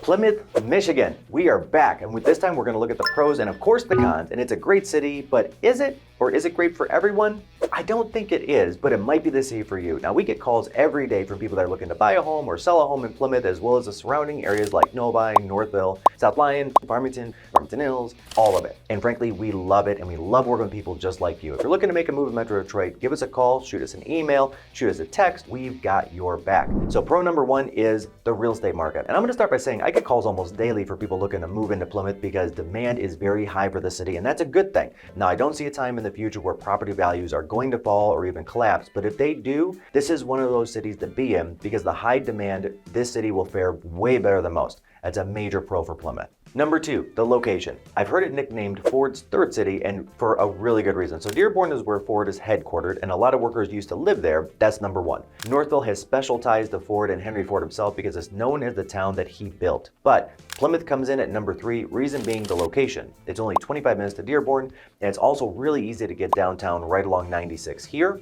Plymouth, Michigan. We are back, and with this time we're going to look at the pros and of course the cons. And it's a great city, but is it? Or is it great for everyone? I don't think it is, but it might be the city for you. Now, we get calls every day from people that are looking to buy a home or sell a home in Plymouth, as well as the surrounding areas like Novi, Northville, South Lyon, Farmington Hills, all of it. And frankly, we love it, and we love working with people just like you. If you're looking to make a move in Metro Detroit, give us a call, shoot us an email, shoot us a text. We've got your back. So pro number one is the real estate market. And I'm going to start by saying I get calls almost daily for people looking to move into Plymouth because demand is very high for the city, and that's a good thing. Now, I don't see a time in the future where property values are going to fall or even collapse, but if they do, this is one of those cities to be in because the high demand, this city will fare way better than most. That's a major pro for Plymouth. Number two, the location. I've heard it nicknamed Ford's third city, and for a really good reason. So Dearborn is where Ford is headquartered, and a lot of workers used to live there. That's number one. Northville has special ties to Ford and Henry Ford himself because it's known as the town that he built. But Plymouth comes in at number three, reason being the location. It's only 25 minutes to Dearborn, and it's also really easy to get downtown right along 96 here,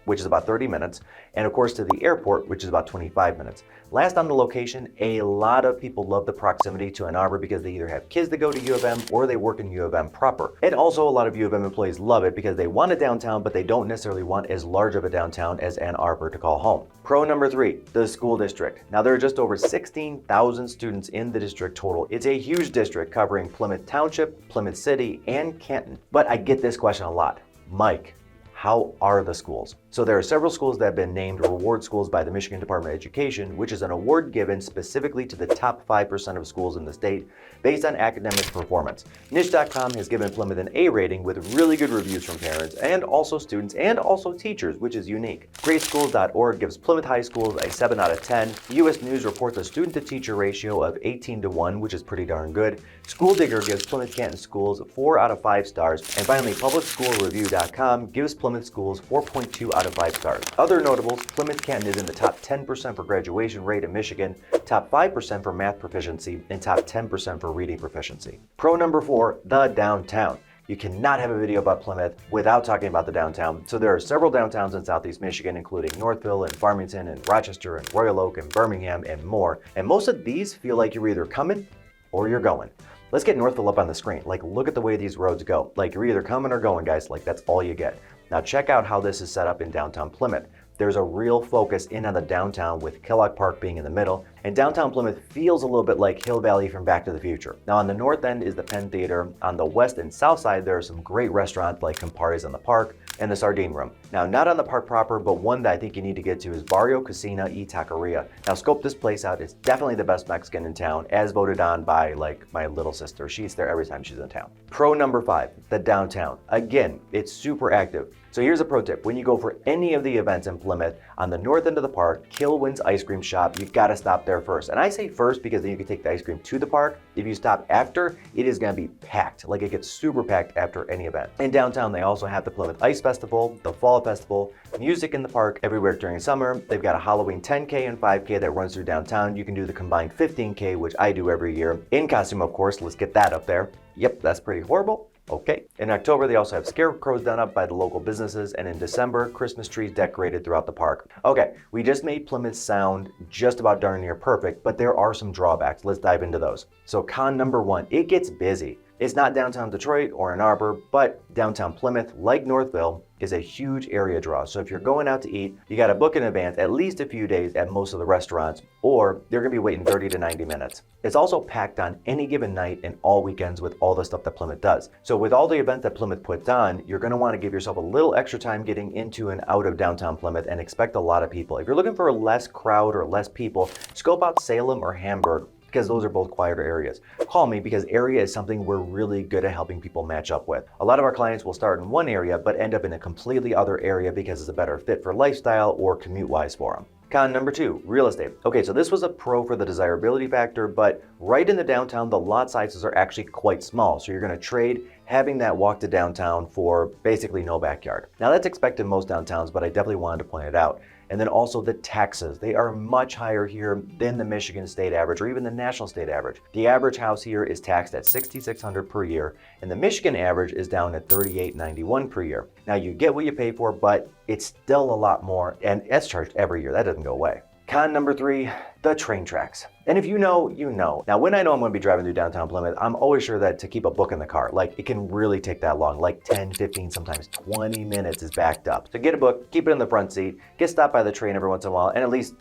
which is about 30 minutes, and of course to the airport, which is about 25 minutes. Last on the location, a lot of people love the proximity to Ann Arbor because they either have kids that go to U of M or they work in U of M proper. And also a lot of U of M employees love it because they want a downtown, but they don't necessarily want as large of a downtown as Ann Arbor to call home. Pro number three, the school district. Now there are just over 16,000 students in the district total. It's a huge district covering Plymouth Township, Plymouth City, and Canton. But I get this question a lot. Mike, how are the schools? So there are several schools that have been named reward schools by the Michigan Department of Education, which is an award given specifically to the top 5% of schools in the state based on academic performance. Niche.com has given Plymouth an A rating with really good reviews from parents and also students and also teachers, which is unique. Greatschools.org gives Plymouth High Schools a 7 out of 10. US News reports a student-to-teacher ratio of 18:1, which is pretty darn good. School Digger gives Plymouth Canton Schools 4 out of 5 stars. And finally, PublicSchoolReview.com gives Plymouth Schools 4.2 out of 5 stars. Other notables, Plymouth Canton is in the top 10% for graduation rate in Michigan, top 5% for math proficiency, and top 10% for reading proficiency. Pro number four, the downtown. You cannot have a video about Plymouth without talking about the downtown. So there are several downtowns in Southeast Michigan, including Northville and Farmington and Rochester and Royal Oak and Birmingham and more. And most of these feel like you're either coming or you're going. Let's get Northville up on the screen. Like, look at the way these roads go. Like, you're either coming or going, guys. Like, that's all you get. Now check out how this is set up in downtown Plymouth. There's a real focus in on the downtown with Kellogg Park being in the middle, and downtown Plymouth feels a little bit like Hill Valley from Back to the Future. Now on the north end is the Penn Theater. On the west and south side there are some great restaurants like Campari's on the Park and the Sardine Room. Now not on the park proper, but one that I think you need to get to is Barrio Cocina y Taqueria. Now scope this place out. It's definitely the best Mexican in town, as voted on by like my little sister. She eats there every time she's in town. Pro number five, the downtown. Again, it's super active. So here's a pro tip. When you go for any of the events in Plymouth, on the north end of the park, Kilwin's Ice Cream Shop, you've got to stop there first. And I say first because then you can take the ice cream to the park. If you stop after, it is going to be packed. Like, it gets super packed after any event. In downtown, they also have the Plymouth Ice Festival, the Fall Festival, music in the park everywhere during summer. They've got a Halloween 10K and 5K that runs through downtown. You can do the combined 15K, which I do every year. In costume, of course. Let's get that up there. Yep, that's pretty horrible. Okay. In October, they also have scarecrows done up by the local businesses, and in December, Christmas trees decorated throughout the park. Okay, we just made Plymouth sound just about darn near perfect, but there are some drawbacks. Let's dive into those. So con number one, it gets busy. It's not downtown Detroit or Ann Arbor, but downtown Plymouth, like Northville, is a huge area draw. So if you're going out to eat, you got to book in advance at least a few days at most of the restaurants, or they're going to be waiting 30 to 90 minutes. It's also packed on any given night and all weekends with all the stuff that Plymouth does. So with all the events that Plymouth puts on, you're going to want to give yourself a little extra time getting into and out of downtown Plymouth and expect a lot of people. If you're looking for less crowd or less people, scope out Salem or Hamburg, because those are both quieter areas. Call me, because area is something we're really good at helping people match up with. A lot of our clients will start in one area but end up in a completely other area because it's a better fit for lifestyle or commute-wise for them. Con number two, real estate. Okay, so this was a pro for the desirability factor, but right in the downtown, the lot sizes are actually quite small. So you're gonna trade having that walk to downtown for basically no backyard. Now that's expected in most downtowns, but I definitely wanted to point it out. And then also the taxes. They are much higher here than the Michigan state average or even the national state average. The average house here is taxed at $6,600 per year, and the Michigan average is down at $3,891 per year. Now you get what you pay for, but it's still a lot more, and it's charged every year. That doesn't go away. Con number 3, the train tracks. And if you know, you know. Now, when I know I'm going to be driving through downtown Plymouth, I'm always sure that to keep a book in the car, like it can really take that long, like 10, 15, sometimes 20 minutes is backed up. So get a book, keep it in the front seat, get stopped by the train every once in a while, and at least,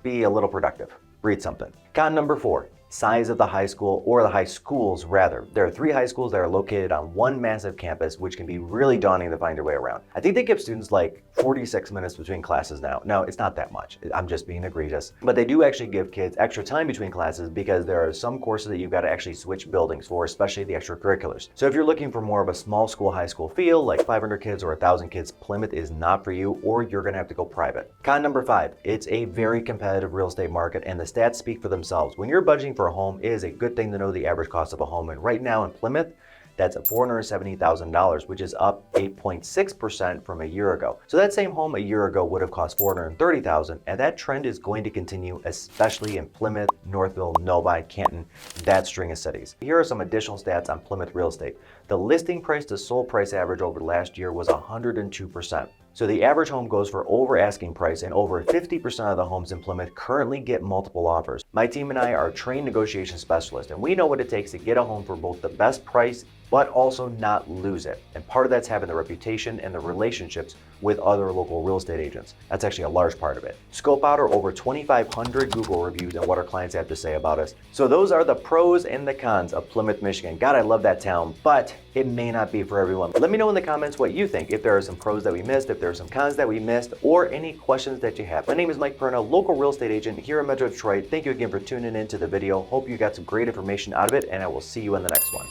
be a little productive. Read something. Con number 4, size of the high school, or the high schools rather. There are 3 high schools that are located on one massive campus, which can be really daunting to find your way around. I think they give students like 46 minutes between classes now. No, it's not that much. I'm just being egregious. But they do actually give kids extra time between classes because there are some courses that you've got to actually switch buildings for, especially the extracurriculars. So if you're looking for more of a small school high school feel, like 500 kids or 1,000 kids, Plymouth is not for you, or you're gonna have to go private. Con number 5, it's a very competitive real estate market, and the stats speak for themselves. When you're budgeting for a home, it is a good thing to know the average cost of a home. And right now in Plymouth, that's $470,000, which is up 8.6% from a year ago. So that same home a year ago would have cost $430,000, and that trend is going to continue, especially in Plymouth, Northville, Novi, Canton, that string of cities. Here are some additional stats on Plymouth real estate. The listing price to sold price average over the last year was 102%. So the average home goes for over asking price, and over 50% of the homes in Plymouth currently get multiple offers. My team and I are trained negotiation specialists, and we know what it takes to get a home for both the best price but also not lose it. And part of that's having the reputation and the relationships with other local real estate agents. That's actually a large part of it. Scope out our over 2,500 Google reviews and what our clients have to say about us. So those are the pros and the cons of Plymouth, Michigan. God, I love that town, but it may not be for everyone. Let me know in the comments what you think, if there are some pros that we missed, if there are some cons that we missed, or any questions that you have. My name is Mike Perna, local real estate agent here in Metro Detroit. Thank you again for tuning in to the video. Hope you got some great information out of it, and I will see you in the next one.